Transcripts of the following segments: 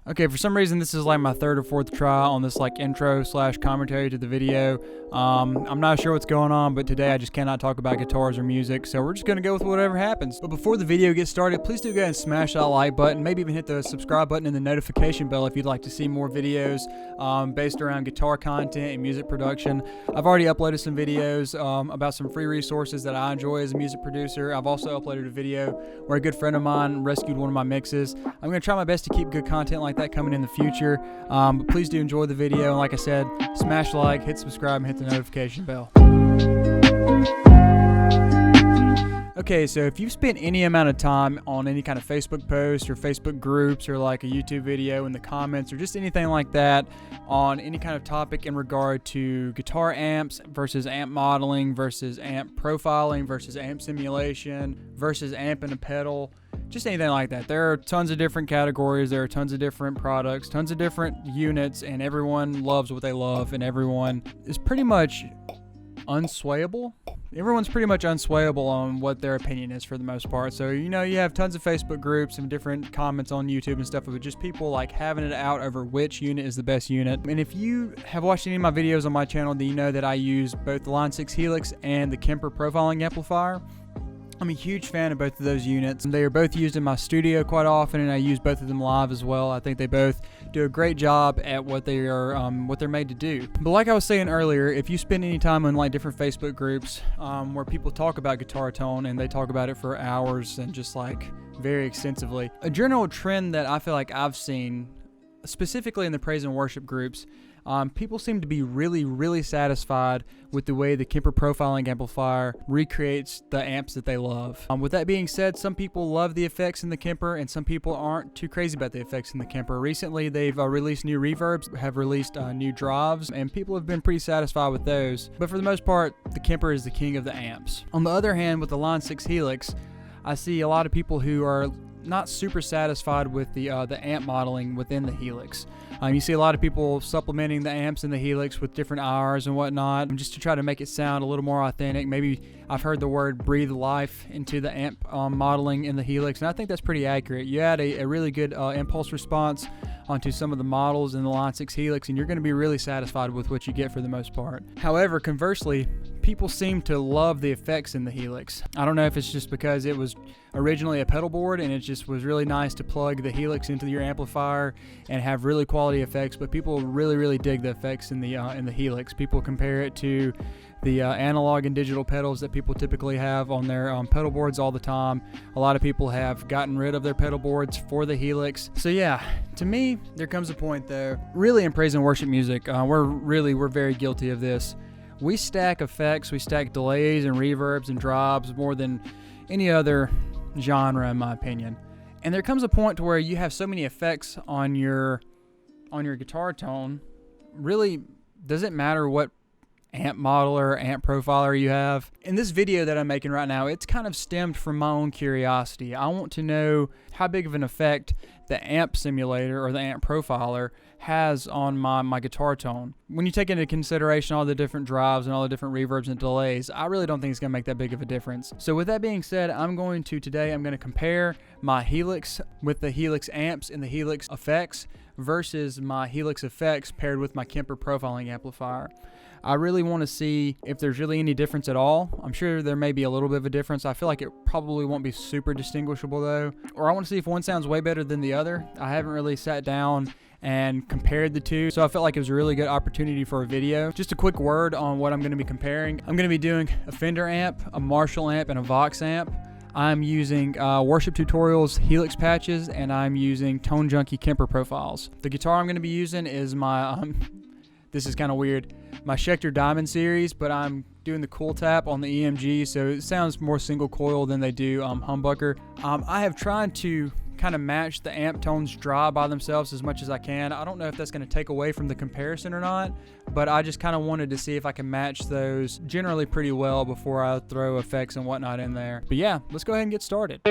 Okay, for some reason this is like my third or fourth try on this like intro slash commentary to the video. I'm not sure what's going on, but today I just cannot talk about guitars or music, so we're just gonna go with whatever happens. But before the video gets started, please do go ahead and smash that like button, maybe even hit the subscribe button and the notification bell if you'd like to see more videos based around guitar content and music production. I've already uploaded some videos about some free resources that I enjoy as a music producer. I've also uploaded a video where a good friend of mine rescued one of my mixes. I'm gonna try my best to keep good content like that coming in the future, but please do enjoy the video, and like I said, smash like, hit subscribe, and hit the notification bell. Okay, so if you've spent any amount of time on any kind of Facebook post or Facebook groups or like a YouTube video in the comments or just anything like that on any kind of topic in regard to guitar amps versus amp modeling versus amp profiling versus amp simulation versus amp and a pedal, just anything like that. There are tons of different categories, there are tons of different products, tons of different units, and everyone loves what they love, and everyone is pretty much unswayable. Everyone's pretty much unswayable on what their opinion is for the most part. So, you know, you have tons of Facebook groups and different comments on YouTube and stuff, but just people like having it out over which unit is the best unit. And if you have watched any of my videos on my channel, then you know that I use both the Line 6 Helix and the Kemper profiling amplifier. I'm a huge fan of both of those units. They are both used in my studio quite often, and I use both of them live as well. I think they both do a great job at what they're made to do. But like I was saying earlier, if you spend any time on like different Facebook groups where people talk about guitar tone and they talk about it for hours and just like very extensively, a general trend that I feel like I've seen, specifically in the praise and worship groups, people seem to be really satisfied with the way the Kemper profiling amplifier recreates the amps that they love. With that being said, some people love the effects in the Kemper and some people aren't too crazy about the effects in the Kemper. Recently, they've released new reverbs, have released new drives, and people have been pretty satisfied with those. But for the most part, the Kemper is the king of the amps. On the other hand, with the Line 6 Helix, I see a lot of people who are not super satisfied with the amp modeling within the Helix. You see a lot of people supplementing the amps in the Helix with different IRs and whatnot, just to try to make it sound a little more authentic. Maybe I've heard the word breathe life into the amp modeling in the Helix, and I think that's pretty accurate. You add a really good impulse response onto some of the models in the Line 6 Helix, and you're going to be really satisfied with what you get for the most part. However, conversely, people seem to love the effects in the Helix. I don't know if it's just because it was originally a pedal board and it just was really nice to plug the Helix into your amplifier and have really quality effects, but people really dig the effects in the Helix. People compare it to the analog and digital pedals that people typically have on their pedal boards all the time. A lot of people have gotten rid of their pedal boards for the Helix. So yeah, to me, there comes a point though, really in praise and worship music, we're very guilty of this. We stack effects, we stack delays and reverbs and drops more than any other genre, in my opinion. And there comes a point to where you have so many effects on your guitar tone, really doesn't matter what amp modeler, amp profiler you have. In this video that I'm making right now, it's kind of stemmed from my own curiosity. I want to know how big of an effect the amp simulator or the amp profiler has on my guitar tone. When you take into consideration all the different drives and all the different reverbs and delays, I really don't think it's going to make that big of a difference. So with that being said, I'm going to compare my Helix with the Helix amps and the Helix effects versus my Helix effects paired with my Kemper profiling amplifier. I really want to see if there's really any difference at all. I'm sure there may be a little bit of a difference. I feel like it probably won't be super distinguishable though. Or I want to see if one sounds way better than the other. I haven't really sat down and compared the two, so I felt like it was a really good opportunity for a video. Just a quick word on what I'm going to be comparing. I'm going to be doing a Fender amp, a Marshall amp, and a Vox amp. I'm using Worship Tutorials Helix patches, and I'm using Tone Junkie Kemper profiles. The guitar I'm going to be using is my this is kind of weird, my Schecter Diamond series, but I'm doing the cool tap on the EMG, so it sounds more single coil than they do humbucker. I have tried to kind of match the amp tones dry by themselves as much as I can. I don't know if that's going to take away from the comparison or not, but I just kind of wanted to see if I can match those generally pretty well before I throw effects and whatnot in there. But yeah, let's go ahead and get started.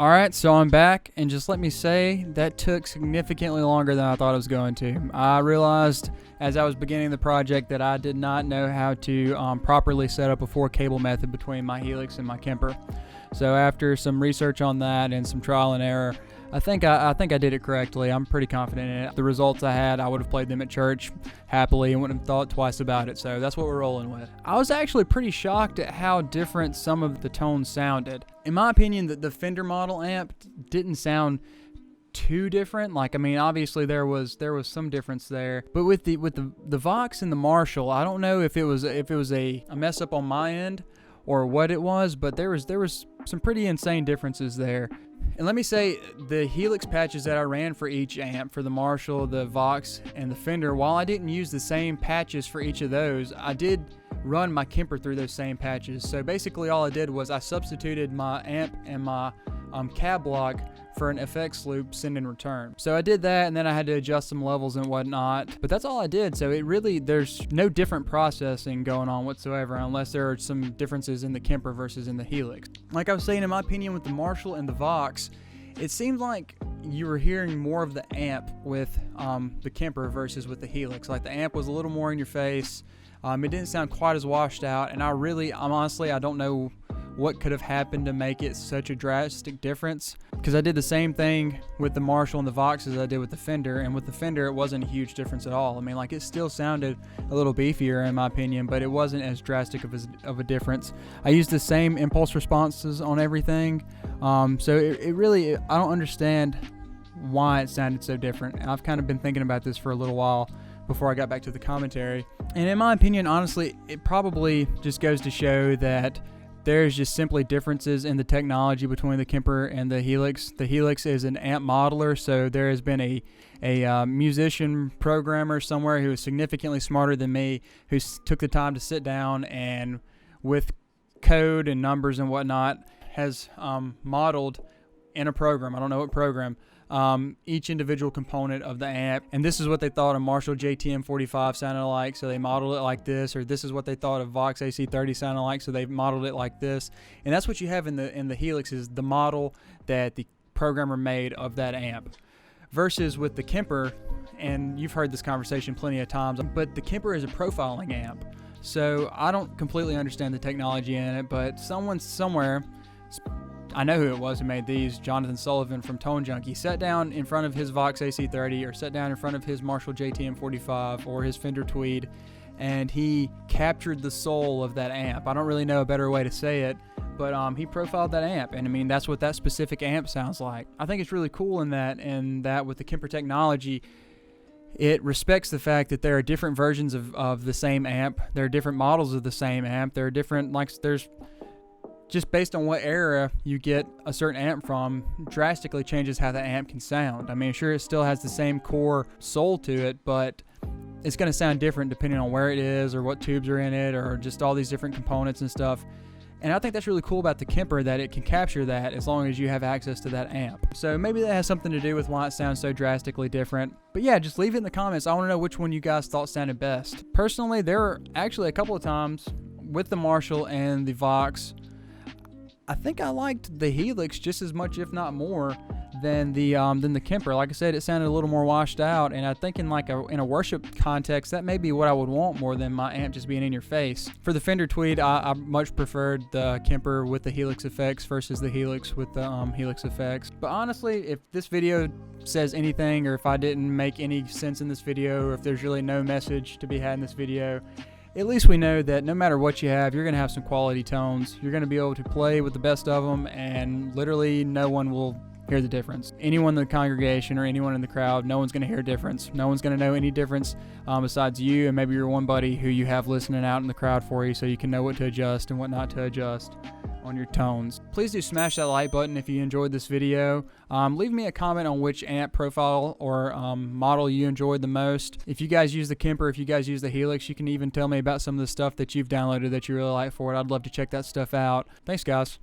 Alright, so I'm back, and just let me say, that took significantly longer than I thought it was going to. I realized as I was beginning the project that I did not know how to properly set up a 4-cable method between my Helix and my Kemper. So after some research on that and some trial and error, I think I did it correctly. I'm pretty confident in it. The results I had, I would have played them at church happily and wouldn't have thought twice about it. So that's what we're rolling with. I was actually pretty shocked at how different some of the tones sounded. In my opinion, the Fender model amp didn't sound too different. Like, I mean, obviously there was some difference there, but with the Vox and the Marshall, I don't know if it was a mess up on my end or what it was, but there was some pretty insane differences there. And let me say, the Helix patches that I ran for each amp, for the Marshall, the Vox, and the Fender, while I didn't use the same patches for each of those, I did run my Kemper through those same patches. So basically all I did was I substituted my amp and my cab block for an effects loop send and return. So I did that, and then I had to adjust some levels and whatnot, but that's all I did. So it really, there's no different processing going on whatsoever, unless there are some differences in the Kemper versus in the Helix. Like I was saying, in my opinion, with the Marshall and the Vox, it seemed like you were hearing more of the amp with the Kemper versus with the Helix. Like the amp was a little more in your face. It didn't sound quite as washed out, and honestly, I don't know what could have happened to make it such a drastic difference, because I did the same thing with the Marshall and the Vox as I did with the Fender, and with the Fender it wasn't a huge difference at all. I mean, like, it still sounded a little beefier in my opinion, but it wasn't as drastic of a difference. I used the same impulse responses on everything, so it really, I don't understand why it sounded so different. I've kind of been thinking about this for a little while before I got back to the commentary, and in my opinion, honestly, it probably just goes to show that there's just simply differences in the technology between the Kemper and the Helix. The Helix is an amp modeler, so there has been a musician programmer somewhere who is significantly smarter than me, who took the time to sit down and with code and numbers and whatnot has modeled in a program, I don't know what program, each individual component of the amp, and this is what they thought a Marshall JTM 45 sounded like, so they modeled it like this, or this is what they thought a Vox AC30 sounded like, so they modeled it like this. And that's what you have in the Helix, is the model that the programmer made of that amp, versus with the Kemper, and you've heard this conversation plenty of times, but the Kemper is a profiling amp. So I don't completely understand the technology in it, but someone somewhere, I know who it was who made these, Jonathan Sullivan from Tone Junkie, sat down in front of his Vox AC30 or sat down in front of his Marshall JTM 45 or his Fender Tweed, and he captured the soul of that amp. I don't really know a better way to say it, but he profiled that amp, and I mean, that's what that specific amp sounds like. I think it's really cool in that with the Kemper technology, it respects the fact that there are different versions of the same amp. There are different models of the same amp. There are different, there's just based on what era you get a certain amp from, drastically changes how the amp can sound. I mean, sure, it still has the same core soul to it, but it's going to sound different depending on where it is or what tubes are in it or just all these different components and stuff. And I think that's really cool about the Kemper, that it can capture that as long as you have access to that amp. So maybe that has something to do with why it sounds so drastically different. But yeah, just leave it in the comments. I want to know which one you guys thought sounded best. Personally, there were actually a couple of times with the Marshall and the Vox, I think I liked the Helix just as much, if not more, than the Kemper. Like I said, it sounded a little more washed out, and I think in a worship context, that may be what I would want more than my amp just being in your face. For the Fender Tweed, I much preferred the Kemper with the Helix Effects versus the Helix with the Helix Effects. But honestly, if this video says anything, or if I didn't make any sense in this video, or if there's really no message to be had in this video, at least we know that no matter what you have, you're going to have some quality tones. You're going to be able to play with the best of them, and literally no one will hear the difference. Anyone in the congregation or anyone in the crowd, no one's going to hear a difference. No one's going to know any difference besides you and maybe your one buddy who you have listening out in the crowd for you, so you can know what to adjust and what not to adjust on your tones. Please do smash that like button if you enjoyed this video. Leave me a comment on which amp profile or model you enjoyed the most. If you guys use the Kemper, if you guys use the Helix, you can even tell me about some of the stuff that you've downloaded that you really like for it. I'd love to check that stuff out. Thanks, guys.